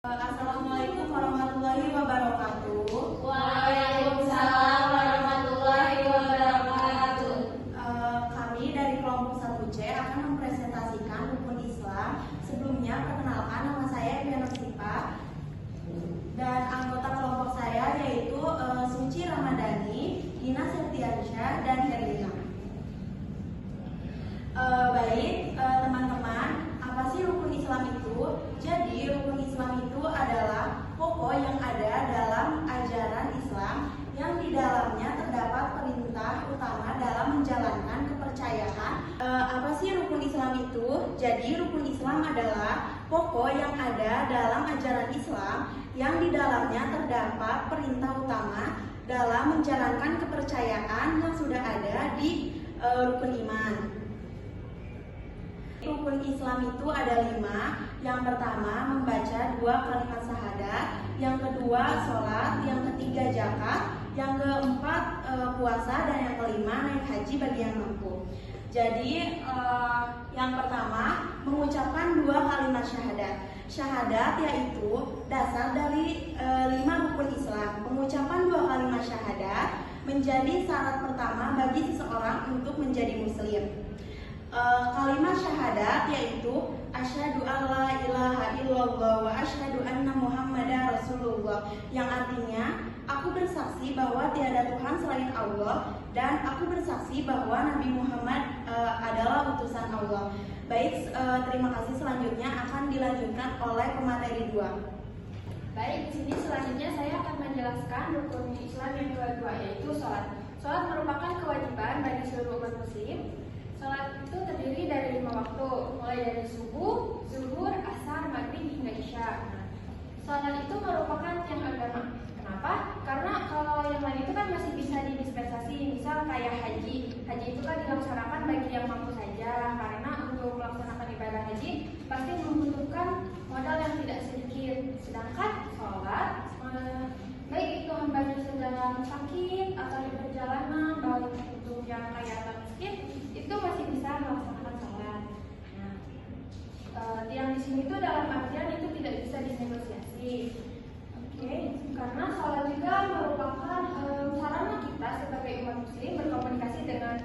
Assalamualaikum warahmatullahi wabarakatuh. Waalaikumsalam warahmatullahi wabarakatuh. Kami dari kelompok 1C akan mempresentasikan rukun Islam. Sebelumnya, perkenalkan, nama saya Eviana Sipa dan anggota kelompok saya yaitu Suci Ramadhani, Ina Septiansyah, dan Herlina. Baik, teman-teman, apa sih rukun Islam itu? Jadi, rukun Islam itu adalah pokok yang ada dalam ajaran Islam yang di dalamnya terdapat perintah utama dalam menjalankan kepercayaan. Apa sih rukun Islam itu? Jadi, rukun Islam adalah pokok yang ada dalam ajaran Islam yang di dalamnya terdapat perintah utama dalam menjalankan kepercayaan yang sudah ada di rukun iman. Rukun Islam itu ada 5. Yang pertama, membaca 2 kalimat syahadat. Yang kedua, sholat. Yang ketiga, zakat. Yang keempat, puasa. Dan yang kelima, naik haji bagi yang mampu. Jadi, yang pertama, mengucapkan 2 kalimat syahadat. Syahadat yaitu dasar dari 5 rukun Islam. Mengucapkan 2 kalimat syahadat menjadi syarat pertama bagi seseorang untuk menjadi muslim. Kalimat syahadat yaitu asyhadu alla ilaha illallah wa asyhadu anna muhammadar rasulullah, yang artinya aku bersaksi bahwa tiada Tuhan selain Allah dan aku bersaksi bahwa Nabi Muhammad adalah utusan Allah. Baik, terima kasih. Selanjutnya akan dilanjutkan oleh pemateri 2. Baik, di sini selanjutnya saya akan menjelaskan rukun Islam yang kedua, yaitu sholat. Sholat merupakan kewajiban bagi seluruh umat muslim. Sholat itu terdiri dari 5 waktu, mulai dari subuh, zuhur, asar, maghrib hingga isya. Sholat itu merupakan tiang agama. Kenapa? Karena kalau yang lain itu kan masih bisa didispensasi. Misal kayak haji. Haji itu kan dilaksanakan bagi yang mampu saja. Karena untuk melaksanakan ibadah haji pasti membutuhkan modal yang tidak sedikit. Sedangkan sholat, baik itu hambanya sedang sakit atau di perjalanan, baik untuk yang kaya atau miskin, itu masih bisa melaksanakan sholat. Yang di sini itu dalam artian itu tidak bisa dinegosiasi. Karena sholat juga merupakan sarana kita sebagai umat muslim berkomunikasi dengan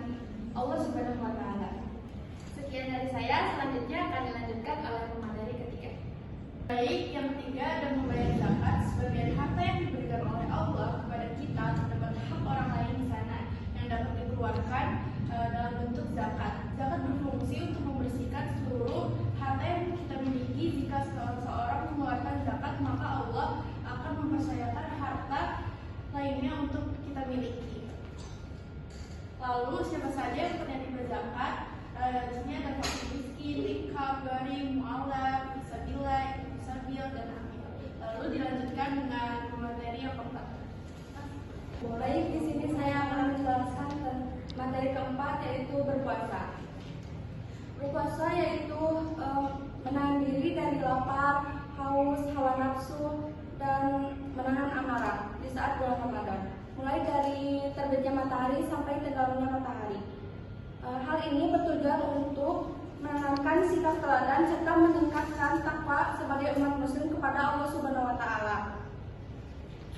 Allah Subhanahu wa Ta'ala. Sekian dari saya, selanjutnya akan dilanjutkan oleh pemateri ketiga. Baik, yang ketiga ada membayar zakat sebagai harta yang diberikan oleh Allah kepada kita terdapat hak orang lain di sana yang dapat dikeluarkan dalam bentuk zakat. Zakat berfungsi untuk membersihkan seluruh harta yang kita miliki. Jika seseorang mengeluarkan zakat, maka Allah akan mempercayakan harta lainnya untuk kita miliki. Lalu siapa saja yang penerima zakat? Di sini ada fakir miskin, rikab, gharib, mu'allaf, fisabilillah, sabil, dan hamil. Lalu dilanjutkan dengan materi yang keempat. Baik, di sini saya akan menjelaskan materi keempat, yaitu berpuasa. Berpuasa yaitu menahan diri dari lapar, haus, hawa nafsu, dan menahan amarah di saat bulan Ramadan, mulai dari terbitnya matahari sampai tenggelamnya matahari. Hal ini bertujuan untuk menanamkan sikap teladan serta meningkatkan takwa sebagai umat muslim kepada Allah Subhanahu wa Ta'ala.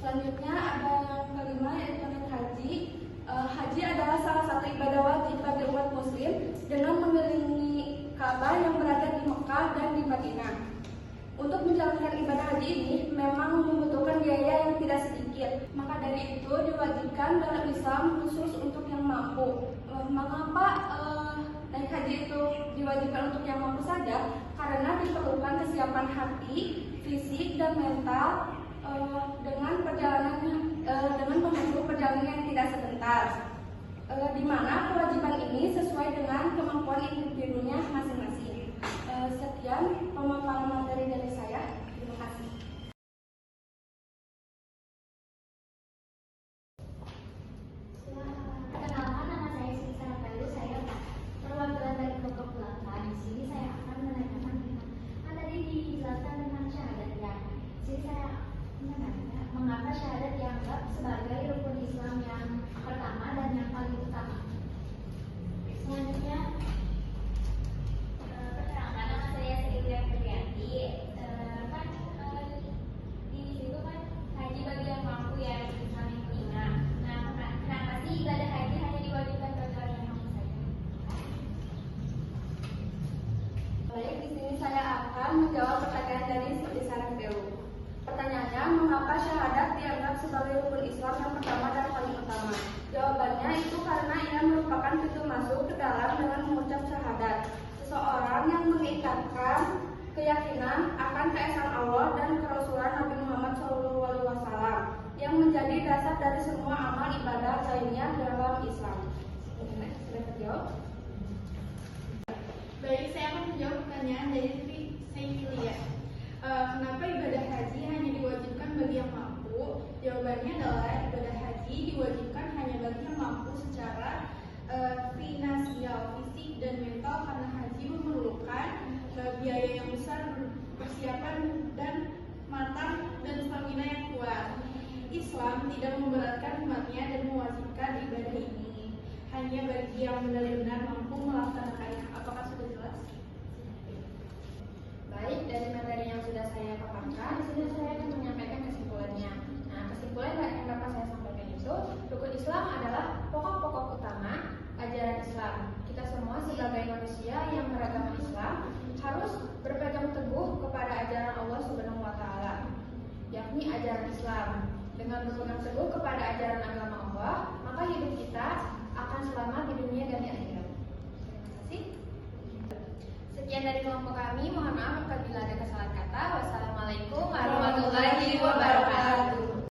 Selanjutnya ada yang kelima, yaitu naik haji. Haji adalah salah satu ibadah wajib bagi umat muslim dengan mengelilingi Ka'bah yang berada di Mekah dan di Madinah. Untuk menjalankan ibadah haji ini memang membutuhkan biaya yang tidak sedikit. Maka dari itu diwajibkan dalam Islam khusus untuk yang mampu. Mengapa naik haji itu diwajibkan untuk yang mampu saja? Karena diperlukan kesiapan hati, fisik, dan mental dengan menempuh perjalanan yang tidak sebentar, di mana kewajiban ini sesuai dengan kemampuan individunya masing-masing. Sekian pemaparan materi dari saya. Terima kasih. Perkenalkan, nama saya Siti Sarapelu. Saya perwakilan dari kelompok 8. Di sini saya akan menanyakan tentang tadi dijelaskan tentang syahadat ya. Jadi saya menanya mengapa syahadat dianggap sebagai rukun Islam yang pertama dan yang paling utama. Selanjutnya, perkenalkan, nama saya Siti Sarapelu. sebagai rukun Islam yang pertama dan paling utama? Jawabannya itu karena ia merupakan pintu masuk ke dalam dengan mengucap syahadat. Seseorang yang mengikatkan keyakinan akan keesaan Allah dan kerasulan Nabi Muhammad SAW yang menjadi dasar dari semua amal ibadah lainnya dalam Islam. Sudah terjawab? Baik, saya akan menjawab pertanyaan dari Saifilia. Kenapa ibadah haji hanya diwajibkan bagi yang mampu? Jawabannya adalah ibadah haji diwajibkan hanya bagi yang mampu secara finansial, fisik, dan mental karena haji memerlukan biaya yang besar, persiapan dan matang dan stamina yang kuat. Islam tidak memberatkan umatnya dan mewajibkan ibadah ini hanya bagi yang benar-benar mampu melaksanakannya. Apakah sudah jelas? Baik, dari materi yang sudah saya paparkan, di sini saya akan menyampaikan kesimpulannya. Nah, kesimpulan yang dapat saya sampaikan itu, rukun Islam adalah pokok-pokok utama ajaran Islam. Kita semua sebagai manusia yang beragama Islam harus berpegang teguh kepada ajaran Allah Subhanahu wa taala, yakni ajaran Islam. Dengan berpegang teguh kepada ajaran agama